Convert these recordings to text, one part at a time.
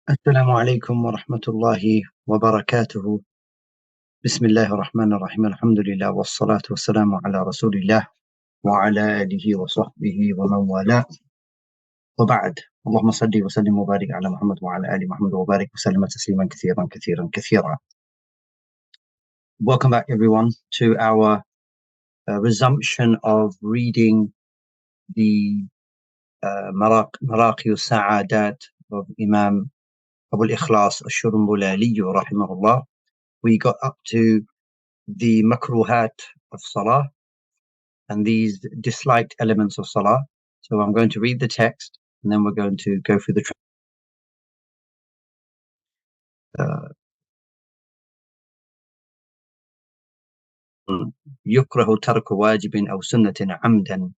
السلام عليكم ورحمة الله وبركاته. بسم الله الرحمن الرحيم. الحمد لله والصلاة والسلام على رسول الله وعلى آله وصحبه ومن والاه، وبعد. اللهم صل وسلم وبارك على محمد وعلى آل محمد وبارك وسلم تسليما كثيرا كثيرا كثيرا. Welcome back everyone to our resumption of reading the Maraqi al-Sa'adat of Imam Abu al-Ikhlas al-Shurumbulali rahimahullah. We got up to the makruhat of salah and these disliked elements of salah. So I'm going to read the text and then we're going to go through the يكره ترك واجب أو سنة عمدا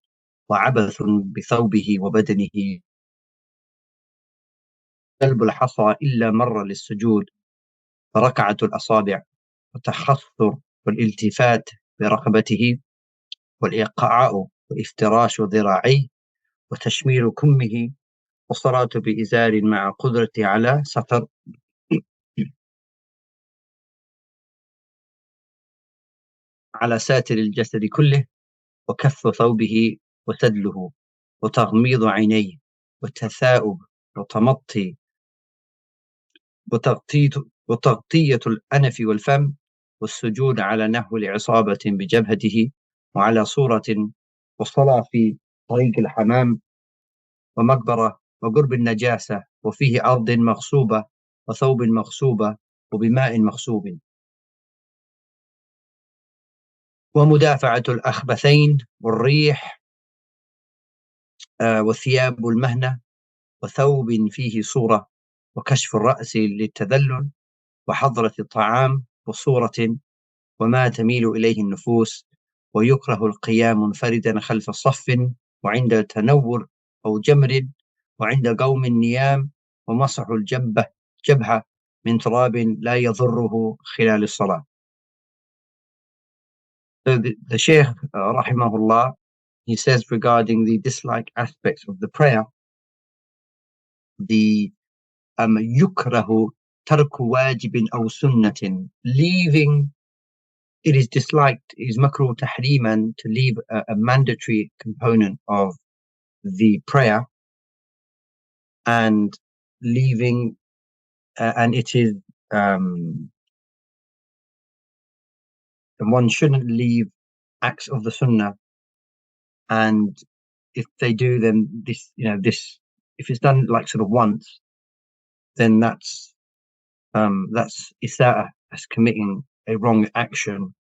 وعبث بثوبه وبدنه قلب الحصى إلا مر للسجود فركعة الأصابع وتخثر والالتفات برقبته والإيقاع وافتراش ذراعيه وتشمير كمه والصلاة بإزار مع قدرته على ستر على ساتر الجسد كله وكف ثوبه وسدله وتغميض عينيه والتثاؤب وتمطي وتغطية الأنف والفم والسجود على نحو عصابة بجبهته وعلى صورة والصلاة في طريق الحمام ومقبرة وقرب النجاسة وفيه أرض مغصوبة وثوب مغصوبة وبماء مغصوب ومدافعة الأخبثين والريح وثياب المهنة وثوب فيه صورة وكشف الرأس للتذلل وحضرة الطعام وصورة وما تميل إليه النفوس ويكره القيام منفردا خلف صف وعند تنور أو جمر وعند قوم النيام ومسح جبهة من تراب لا يضره خلال الصلاة. So the Shaykh rahimahullah, he says regarding the dislike aspects of the prayer, the yukrahu tarku wajibin aw sunnatin, leaving, it is disliked, is makruh tahriman, to leave a mandatory component of the prayer, and leaving and it is and one shouldn't leave acts of the sunnah, and if they do, then this, if it's done like sort of once, then that's isa'ah, as committing a wrong action,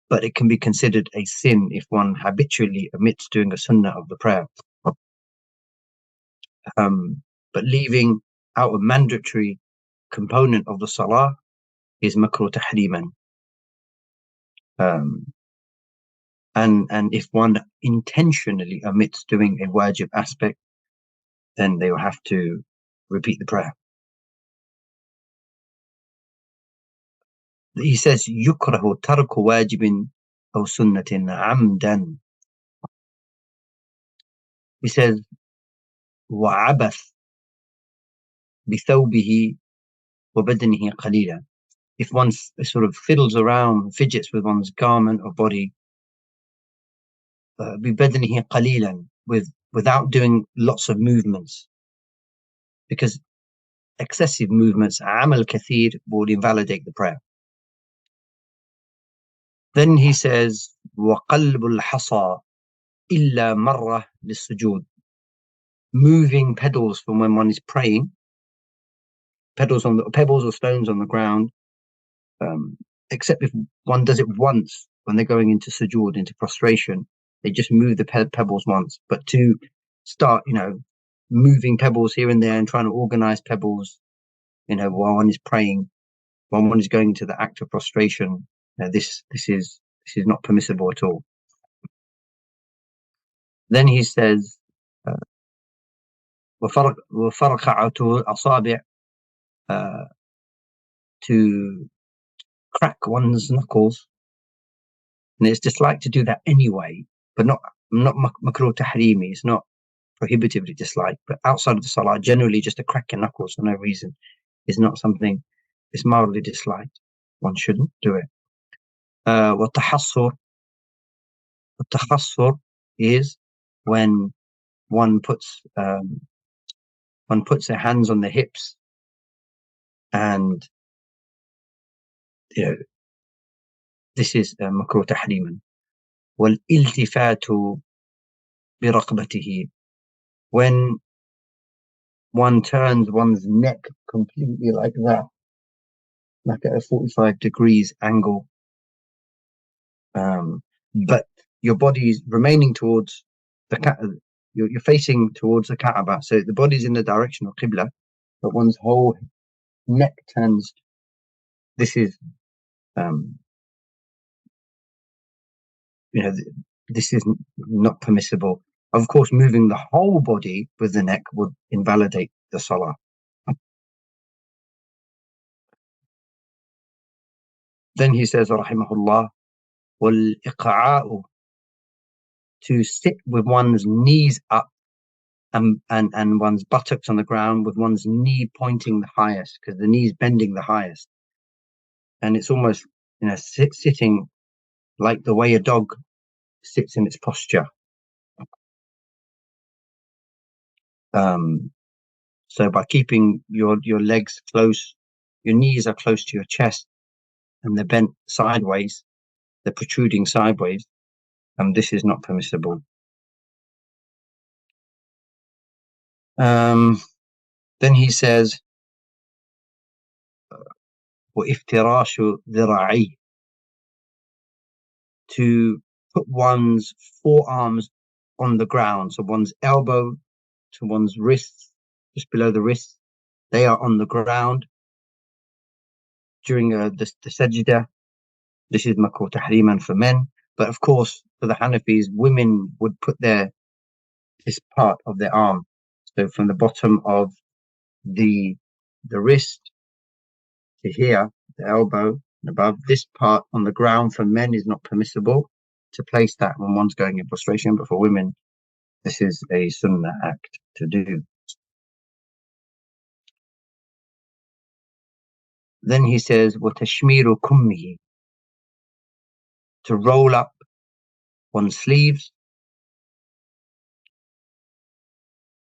but it can be considered a sin if one habitually omits doing a sunnah of the prayer. But leaving out a mandatory component of the salah is makruh tahriman. And if one intentionally omits doing a wajib aspect, then they will have to repeat the prayer. He says, yukrahu tarku wajibin aw sunnatin amdan. He says, وعبث بثوبه وبدنه قليلا. If one sort of fiddles around, fidgets with one's garment or body, ببدنه قليلا, without doing lots of movements, because excessive movements, amal kathir, would invalidate the prayer. Then he says, وقلب الحصى إلا مرة للسجود, moving pedals from when one is praying, pebbles or stones on the ground, except if one does it once when they're going into sujood, into prostration, they just move the pebbles once. But to start, moving pebbles here and there and trying to organize pebbles, while one is praying, when one is going into the act of prostration, this is not permissible at all. Then he says, وفرقعة الأصابع, to crack one's knuckles, and it's disliked to do that anyway, but not makruh tahrimi. It's not prohibitively disliked. But outside of the salah, generally just a crack in knuckles for no reason is not something, it's mildly disliked. One shouldn't do it. والتحصر is when one puts their hands on their hips and this is makruh tahriman. والالتفات برقبته, when one turns one's neck completely like that, like at a 45 degrees angle, but your body is remaining towards you're facing towards the Kaaba, so the body's in the direction of Qibla, but one's whole neck turns. This is this is not permissible. Of course, moving the whole body with the neck would invalidate the salah. Then he says, rahimahullah, wal-iqa'a'u, to sit with one's knees up and one's buttocks on the ground with one's knee pointing the highest, because the knee's bending the highest. And it's almost, sitting like the way a dog sits in its posture. So by keeping your legs close, your knees are close to your chest and they're bent sideways, they're protruding sideways, and this is not permissible. Then he says, وَإِفْتِرَاشُ ذِرَاعِي, to put one's forearms on the ground, so one's elbow to one's wrists, just below the wrists, they are on the ground during the sajda. This is makruh tahriman for men, but of course for the Hanafis, women would put this part of their arm, so from the bottom of the wrist to here, the elbow and above, this part on the ground for men is not permissible to place that when one's going in prostration, but for women this is a sunnah act to do. Then he says, وَتَشْمِيرُ كُمِّهِ, to roll up one's sleeves.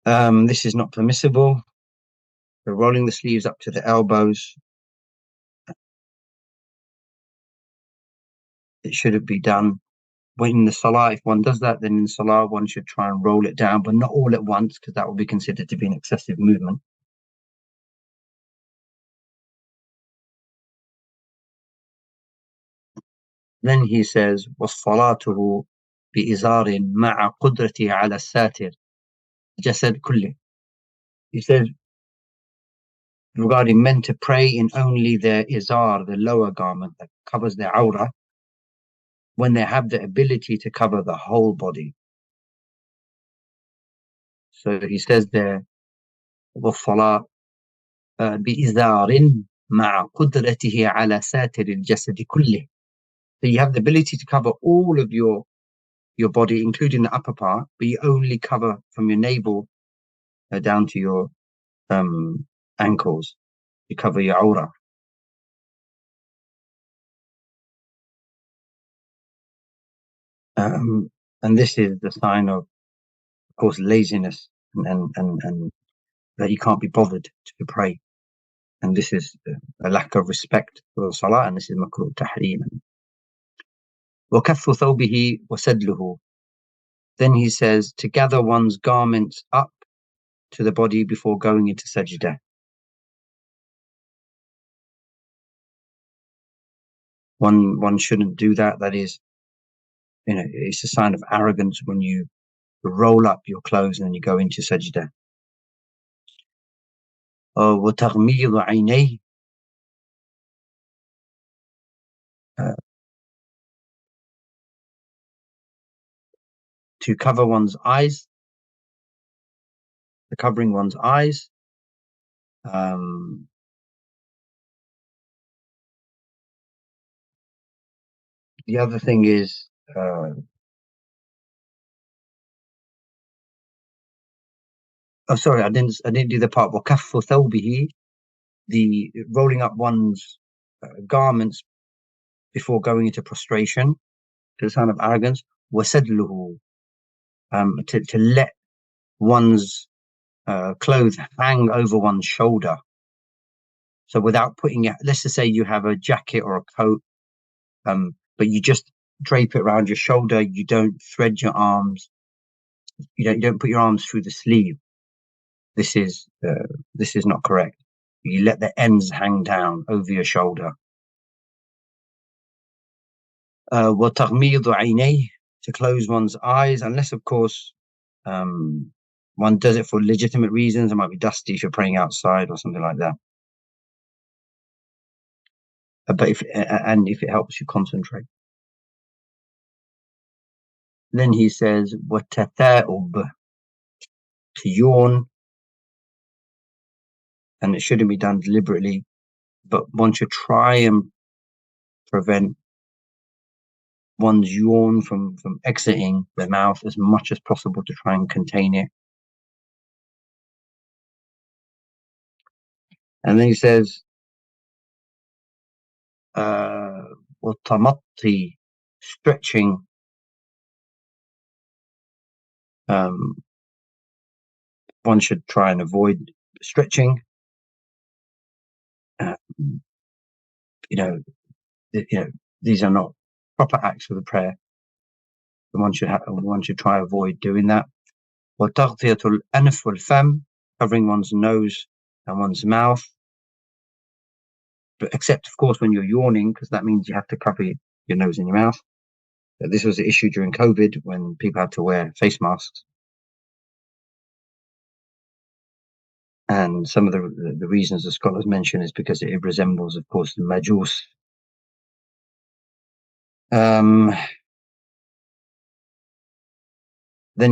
This is not permissible. So rolling the sleeves up to the elbows, it shouldn't be done. When in the salah, if one does that, then in the salah one should try and roll it down, but not all at once, because that will be considered to be an excessive movement. Then he says, وَصَلَاتُهُ بِإِزَارٍ مَعَ قُدْرَتِهِ عَلَى السَّاتِرِ جَسَدْ كُلِّهِ. He says, regarding men to pray in only their izar, the lower garment that covers their awrah, when they have the ability to cover the whole body. So he says there, وَالصَّلَاةُ بِإِزَارٍ مَعَ قُدْرَتِهِ عَلَى سَاتِرِ الْجَسَدِ كُلِّهِ. So you have the ability to cover all of your body, including the upper part, but you only cover from your navel down to your ankles. You cover your awrah. And this is the sign of course, laziness and that you can't be bothered to pray. And this is a lack of respect for the salah, and this is makruh tahriman. وَكَفُّ ثَوْبِهِ وَسَدْلُهُ. Then he says to gather one's garments up to the body before going into sajda. One shouldn't do that. That is, it's a sign of arrogance when you roll up your clothes and then you go into sajda. وَتَغْمِيضُ عَيْنَيْهِ, to cover one's eyes, covering one's eyes. The other thing is Oh, sorry, I didn't do the part. وَكَفُّ ثَوْبِهِ, the rolling up one's garments before going into prostration, to the sign of arrogance. وَسَدْلُهُ, to let one's clothes hang over one's shoulder. So without putting it, let's just say you have a jacket or a coat, but you just drape it around your shoulder. You don't thread your arms. You don't put your arms through the sleeve. This is not correct. You let the ends hang down over your shoulder. وَتَغْمِيضُ عَيْنَيْهِ, to close one's eyes, unless of course one does it for legitimate reasons. It might be dusty if you're praying outside or something like that. But if it helps you concentrate. Then he says, وَتَثَاؤُبْ, to yawn, and it shouldn't be done deliberately, but one should try and prevent one's yawn from exiting the mouth as much as possible to try and contain it. And then he says, وَالتَّمَطِّي, stretching. One should try and avoid stretching. These are not proper acts for the prayer. One should try avoid doing that. وَتَغْطِيَةُ الْأَنْفِ وَالْفَمِ, covering one's nose and one's mouth. But except, of course, when you're yawning, because that means you have to cover your nose and your mouth. This was an issue during COVID when people had to wear face masks. And some of the reasons the scholars mention is because it resembles, of course, the Majus. Then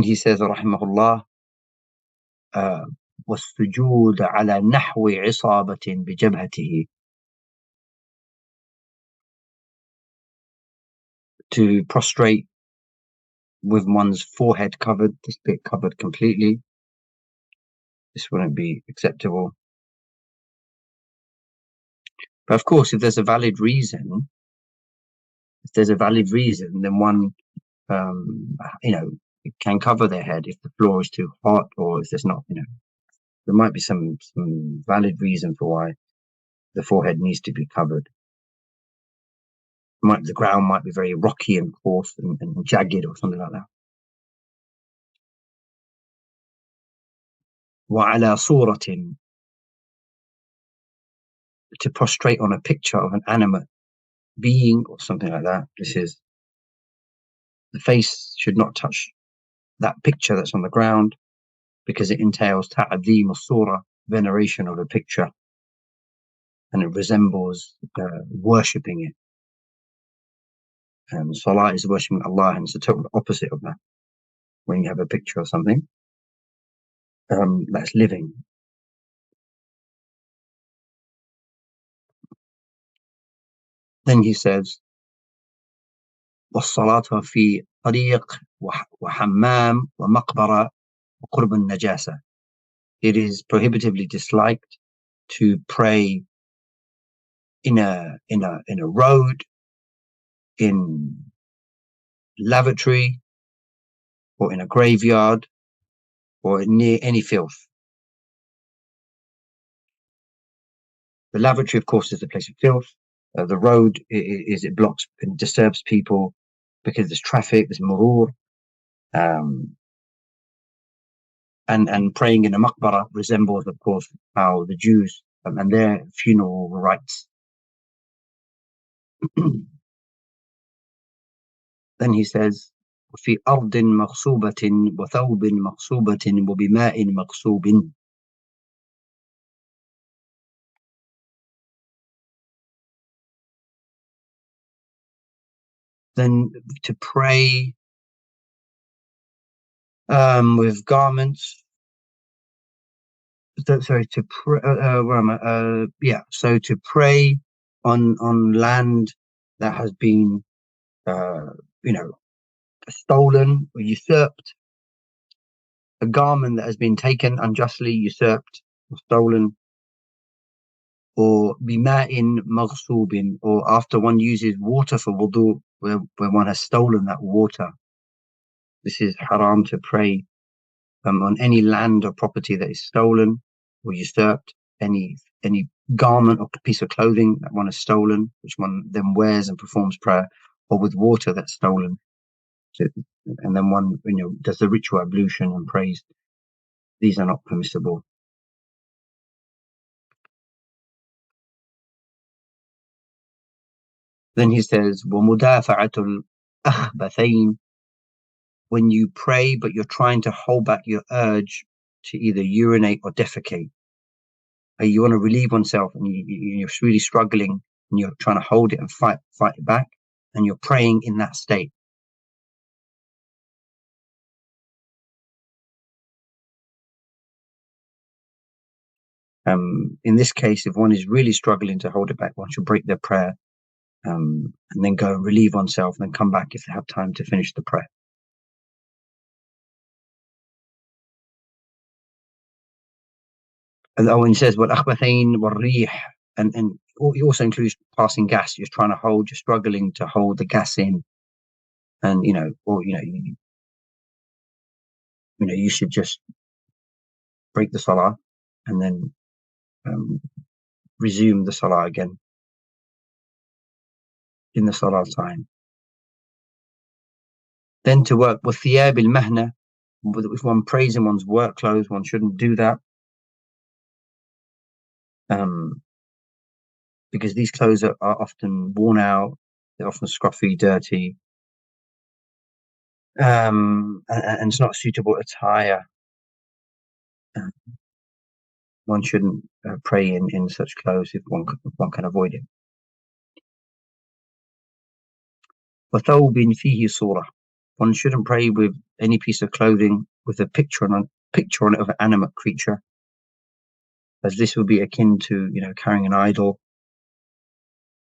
he says, rahimahullah, وَالسُّجُودَ عَلَى نَحْوِ عِصَابَةٍ بِجَبْهَتِهِ, to prostrate with one's forehead covered, this bit covered completely. This wouldn't be acceptable. But of course, if there's a valid reason, then one, can cover their head if the floor is too hot, or if there's not, there might be some valid reason for why the forehead needs to be covered. The ground might be very rocky and coarse and jagged or something like that. وَعَلَى صُورَةٍ, to prostrate on a picture of an animate being or something like that. The face should not touch that picture that's on the ground, because it entails ta'adhim al-surah, veneration of a picture, and it resembles worshipping it. And salah is worshipping Allah, and it's the total opposite of that. When you have a picture of something that's living. Then he says, وَالصَّلَاةُ فِي طَرِيقٍ وَحَمَّامٍ وَمَقْبَرَةٍ وَقُرْبِ النَّجَاسَةِ. It is prohibitively disliked to pray in a road, in lavatory, or in a graveyard, or near any filth. The lavatory, of course, is a place of filth. The road it blocks and disturbs people because there's traffic, there's murur. And praying in a maqbara resembles, of course, how the Jews and their funeral rites. Then he says, في أرض مغصوبة وثوب مغصوبة وبماء مغصوب. Then to pray with garments. Sorry, to pray. Where am I? So to pray on land that has been, stolen or usurped, a garment that has been taken unjustly, usurped, or stolen, or bima'in maghsubin, or after one uses water for wudu, where one has stolen that water. This is haram to pray on any land or property that is stolen or usurped, any garment or piece of clothing that one has stolen, which one then wears and performs prayer, or with water that's stolen. So, and then one, does the ritual ablution and prays. These are not permissible. Then he says, وَمُدَافَعَةُ الْأَخْبَثَيْنِ, when you pray but you're trying to hold back your urge to either urinate or defecate. You want to relieve oneself and you're really struggling and you're trying to hold it and fight it back, and you're praying in that state. In this case, if one is really struggling to hold it back, one should break their prayer and then go and relieve oneself and then come back if they have time to finish the prayer. And he says, وَالْأَخْبَثَيْنِ وَالرِّيحِ, and he also includes passing gas. You're trying to hold, you're struggling to hold the gas in, and you should just break the salah and then resume the salah again in the salah time. Then to work with thiyab al-mahna, if one prays in one's work clothes, one shouldn't do that, because these clothes are often worn out, they're often scruffy, dirty, and it's not suitable attire. One shouldn't pray in such clothes if one can avoid it. وَثَوْبٍ فِيهِ صُورَةٌ, one shouldn't pray with any piece of clothing with a picture on it of an animate creature, as this would be akin to carrying an idol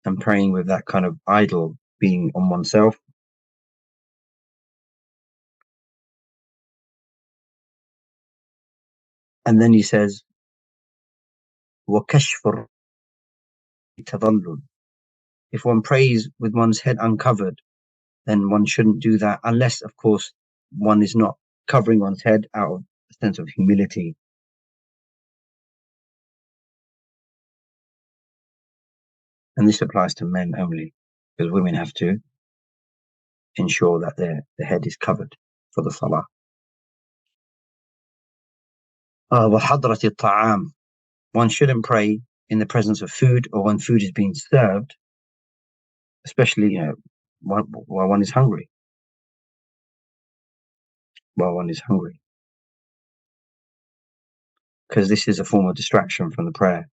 and praying with that kind of idol being on oneself. And then he says, وَكَشْفُ التَّظَلُّلِ, if one prays with one's head uncovered, then one shouldn't do that, unless, of course, one is not covering one's head out of a sense of humility. And this applies to men only, because women have to ensure that their head is covered for the salah. وَحَضْرَةِ الطَّعَامِ, one shouldn't pray in the presence of food or when food is being served, especially while one is hungry. Because this is a form of distraction from the prayer.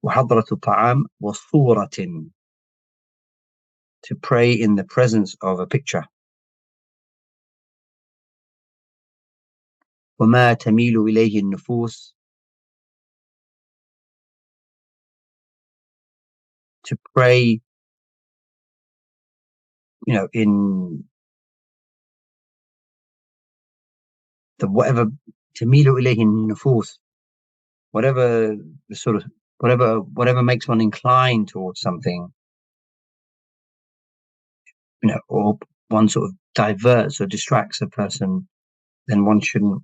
وَحَضْرَةُ الطَّعَامِ وَصُورَةٍ, to pray in the presence of a picture. وَمَا تَمِيلُ إِلَيْهِ النُّفُوسِ, to pray in the whatever تَمِيلُ إِلَيْهِ النُّفُوسِ, whatever makes one inclined towards something, or one sort of diverts or distracts a person, then one shouldn't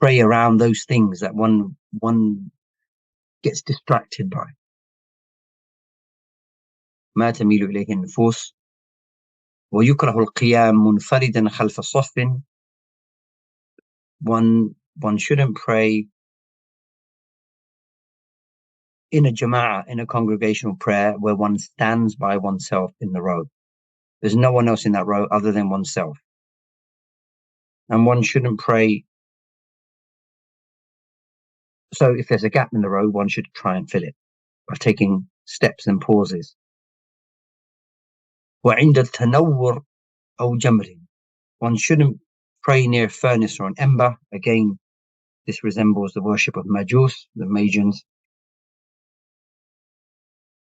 pray around those things that one gets distracted by. ما تميل إليه النفوس. ويكره القيام منفردا خلف صف, one shouldn't pray in a jama'ah, in a congregational prayer, where one stands by oneself in the row. There's no one else in that row other than oneself. And one shouldn't pray. So if there's a gap in the row, one should try and fill it by taking steps and pauses. وعند التنور أو جمر, one shouldn't pray near a furnace or an ember. Again, this resembles the worship of Majus, the Magians.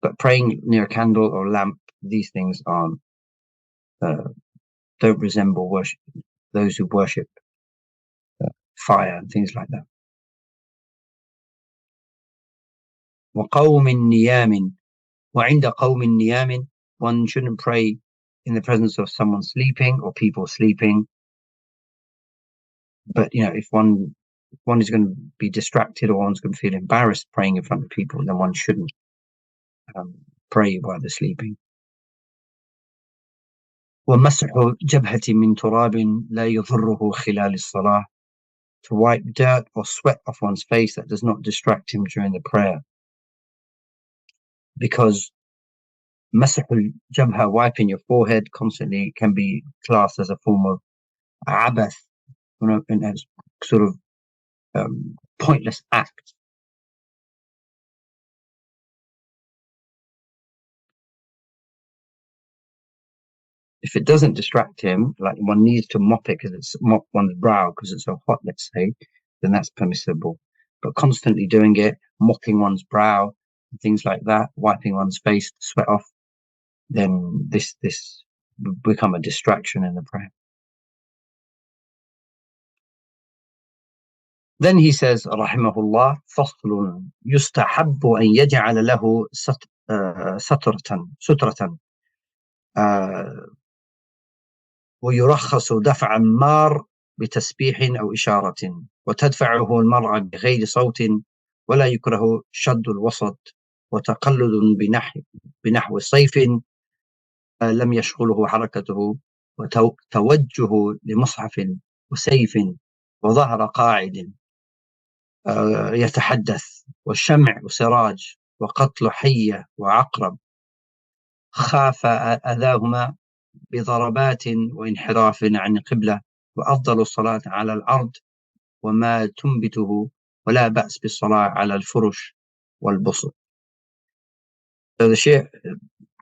But praying near a candle or lamp, these things aren't, don't resemble worship, those who worship fire and things like that. وقوم نيام وعند قوم نيام, one shouldn't pray in the presence of someone sleeping or people sleeping. But if one is going to be distracted or one's going to feel embarrassed praying in front of people, then one shouldn't pray while they're sleeping. ومسح جبهة من تراب لا يضره خلال الصلاة, to wipe dirt or sweat off one's face that does not distract him during the prayer. Because مسح الجبهة, wiping your forehead constantly, can be classed as a form of abath, and as sort of pointless act. If it doesn't distract him, like one needs to mop one's brow because it's so hot, let's say, then that's permissible. But constantly doing it, mopping one's brow, and things like that, wiping one's face to sweat off, then this become a distraction in the prayer. Then he says, rahimahullah, فصل يستحب أن يجعل له سترة ويرخص دفع النار بتسبيح أو إشارة, وتدفعه المرأة بغير صوت, ولا يكره شد الوسط, وتقلد بنحو سيف لم يشغله حركته, وتوجه لمصحف وسيف وظهر قاعد يتحدث, وشمع وسراج, وقتل حية وعقرب خاف أذاهما بضربات وانحراف عن القبلة, وأفضل الصلاة على الأرض وما تنبته, ولا بأس بالصلاة على الفرش والبسط. So the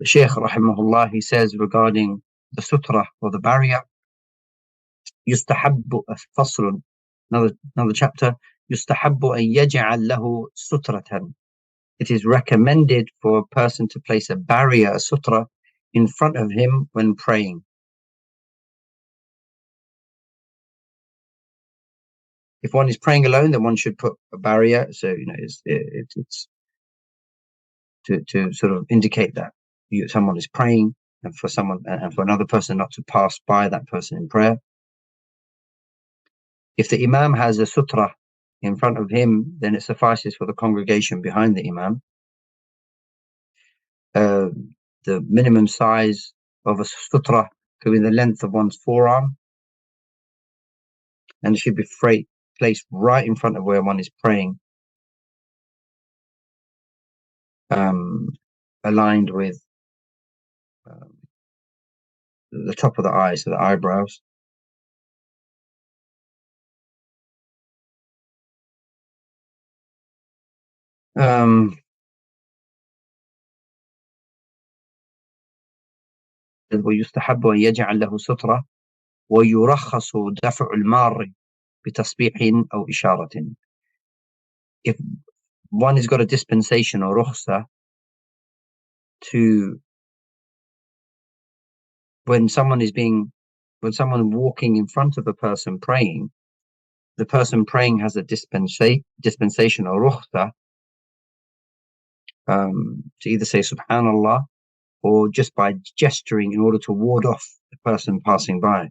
Shaykh rahimahullah, he says regarding the sutra or the barrier, يستحب فصل, another chapter, يستحب أن يجعل له سترة. It is recommended for a person to place a barrier, a sutra, in front of him when praying. If one is praying alone, then one should put a barrier. So it's to sort of indicate that someone is praying, and for another person not to pass by that person in prayer. If the Imam has a sutra in front of him, then it suffices for the congregation behind the Imam. The minimum size of a sutra could be the length of one's forearm, and it should be placed right in front of where one is praying, aligned with the top of the eye, so the eyebrows. ويستحب أن يجعل له سترة ويرخص دفع المار بتسبيح أو إشارة. If one has got a dispensation or rukhsa to, when someone walking in front of a person praying, the person praying has a dispensation or rukhsa to either say subhanallah or just by gesturing in order to ward off the person passing by.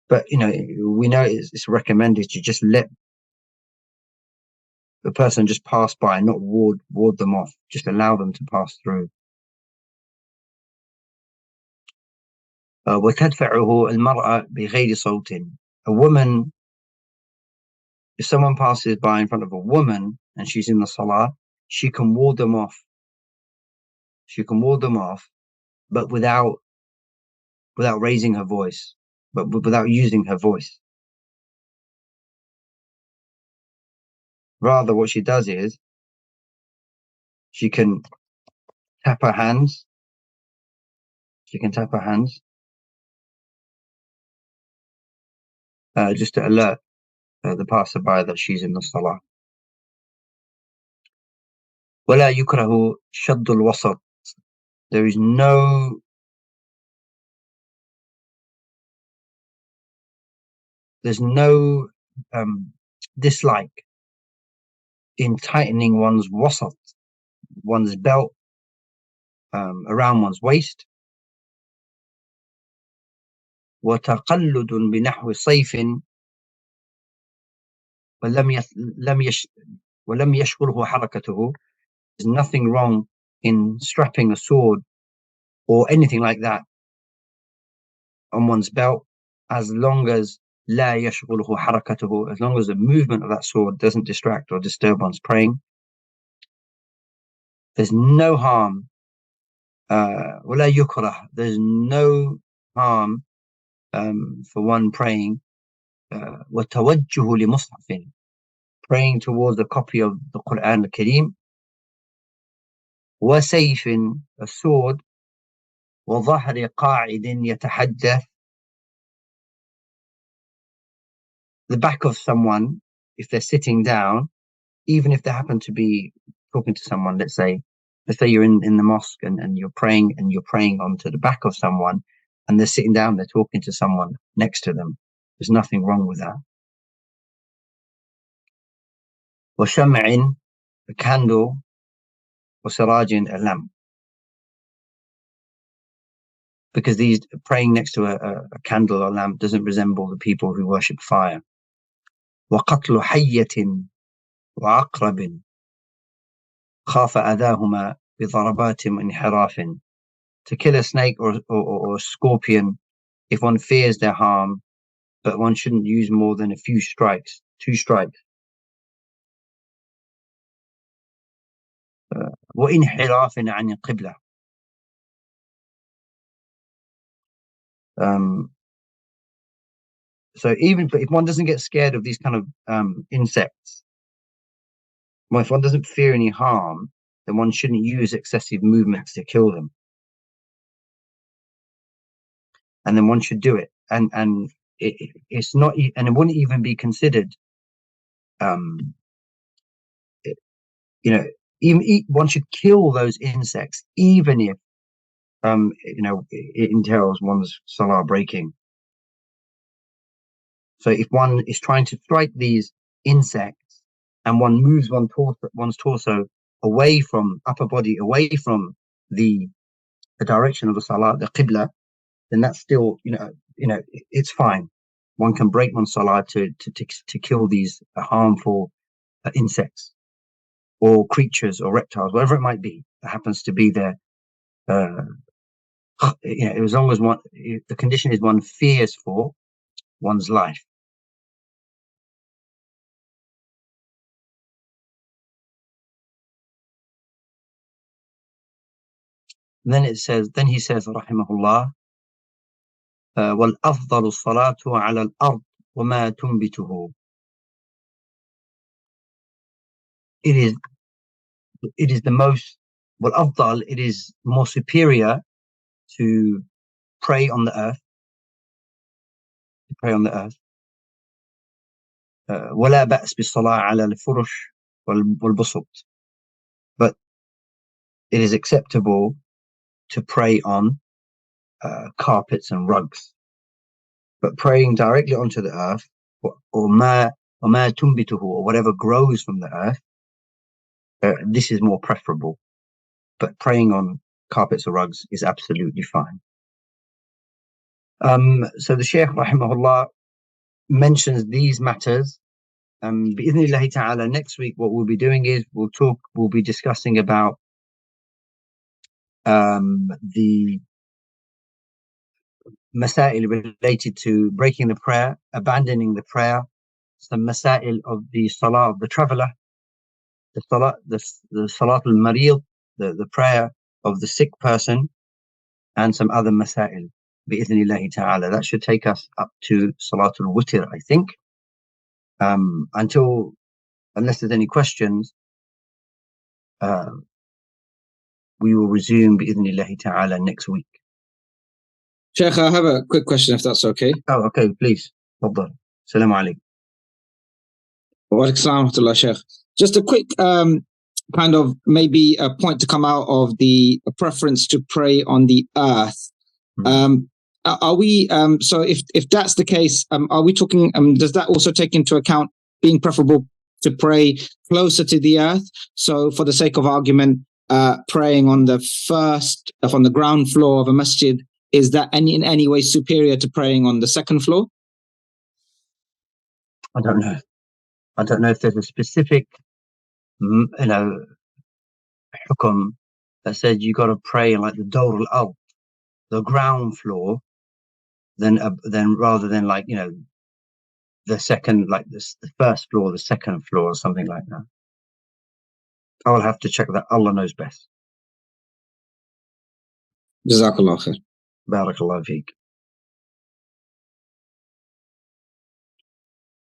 But we know it's recommended to just let the person just pass by and not ward them off, just allow them to pass through. وتدفعه المرأة بغير صوت. A woman, if someone passes by in front of a woman and she's in the salah, she can ward them off. But without raising her voice, but without using her voice. Rather, what she does is she can tap her hands. Just to alert the passerby that she's in the salah. ولا يكره شد الوسط. There is no dislike in tightening one's wasat, one's belt, around one's waist. وتقلد بنحو صيف ولم يشغله حركته. There's nothing wrong in strapping a sword or anything like that on one's belt, as long as لا يشغله حركته, as long as the movement of that sword doesn't distract or disturb one's praying. There's no harm, ولا يكره, there's no harm for one praying وتوجه لمصحف, praying towards a copy of the Quran al-Kareem, وسيف, a sword, وظهر قاعد يتحدث, the back of someone if they're sitting down, even if they happen to be talking to someone. Let's say you're in the mosque and you're praying onto the back of someone and they're sitting down, they're talking to someone next to them. There's nothing wrong with that. وشمع, a candle, وسراج, a lamp. Because these praying next to a candle or lamp doesn't resemble the people who worship fire. وقتل حية وعقرب خاف أذاهما بضربات وانحراف. To kill a snake or a scorpion, if one fears their harm, but one shouldn't use more than a few strikes, 2 strikes. وانحراف عن القبلة. So even if one doesn't get scared of these kind of insects, well, if one doesn't fear any harm, then one shouldn't use excessive movements to kill them. And then one should do it. And it's not, and it wouldn't even be considered, even one should kill those insects, even if, it entails one's salah breaking. So if one is trying to strike these insects and one moves one's torso away from upper body, away from the direction of the salah, the qibla, then that's still, it's fine. One can break one's salah to kill these harmful insects or creatures or reptiles, whatever it might be that happens to be there. As long as the condition is one fears for one's life. And then he says, rahimahullah, وَالْأَفْضَلُ الصَّلَاةُ عَلَى الْأَرْضِ وَمَا تُنْبِتُهُ. It is the most, وَالْأَفْضَلُ, it is more superior to pray on the earth. وَلَا بَأْسْ بِالصَّلَاةِ عَلَى الْفُرُشِ وَالْبُسُطِ. But it is acceptable to pray on carpets and rugs. But praying directly onto the earth, or ma tumbituhu, or whatever grows from the earth, this is more preferable. But praying on carpets or rugs is absolutely fine. So the Shaykh rahimahullah mentions these matters. Bi'idhnillahi ta'ala, next week what we'll be doing is we'll be discussing about the masail related to breaking the prayer, abandoning the prayer, some masail of the salah of the traveler, the salat al-marid, the prayer of the sick person, and some other masail, bi'idhnillahi ta'ala. That should take us up to salat al-witr, I think. Unless there's any questions, we will resume bi'idhnillahi ta'ala next week. Sheikh, I have a quick question, if that's okay. Oh, okay, please. Tafadhal. Assalamu alaikum. Wa alaikum assalam wa rahmatullah, Sheikh. Just a quick kind of maybe a point to come out of the preference to pray on the earth. Are we so if that's the case, are we talking, does that also take into account being preferable to pray closer to the earth? So for the sake of argument, praying on the ground floor of a masjid, is that in any way superior to praying on the second floor? I don't know if there's a specific hukum that said you got to pray like the Dawr al-Ard, the ground floor, then rather than like, the second, like the first floor, the second floor, or something like that. I'll have to check that. Allah knows best. Jazakallah khair. Barakallahu feek.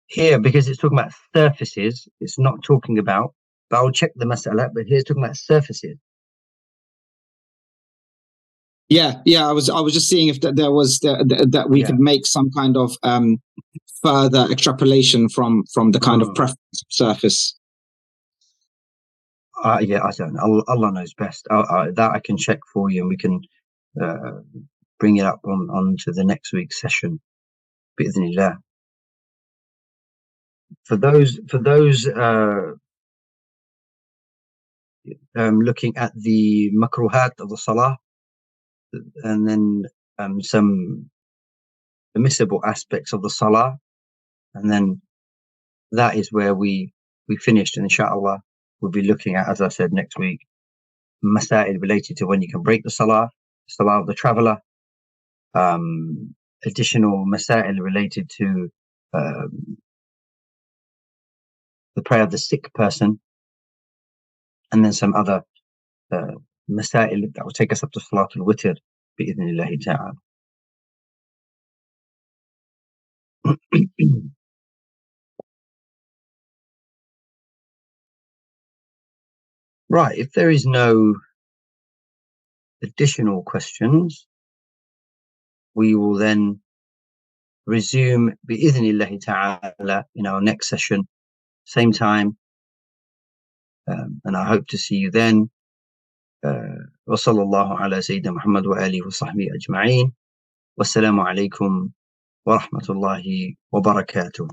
Here, because it's talking about surfaces, it's not talking about, but I'll check the mas'ala, but here it's talking about surfaces. Yeah, I was just seeing if there was that we could make some kind of further extrapolation from the kind of preference surface. Yeah, I don't know. Allah knows best. That I can check for you, and we can bring it up on to the next week's session. Bi'idhnillah. For those looking at the makruhat of the salah, and then some permissible aspects of the salah, and then that is where we finished, and inshallah we'll be looking at, as I said, next week, masail related to when you can break the salah of the traveller, additional masail related to the prayer of the sick person, and then some other masail that will take us up to Salatul Witr bi'idhnillahi ta'ala. Right, if there is no additional questions, we will then resume bi'idhnillahi ta'ala in our next session, same time, and I hope to see you then. Wa sallallahu ala Sayyidina Muhammad wa alihi wa sahbihi ajma'een. Wassalamu alaikum wa rahmatullahi wa barakatuh.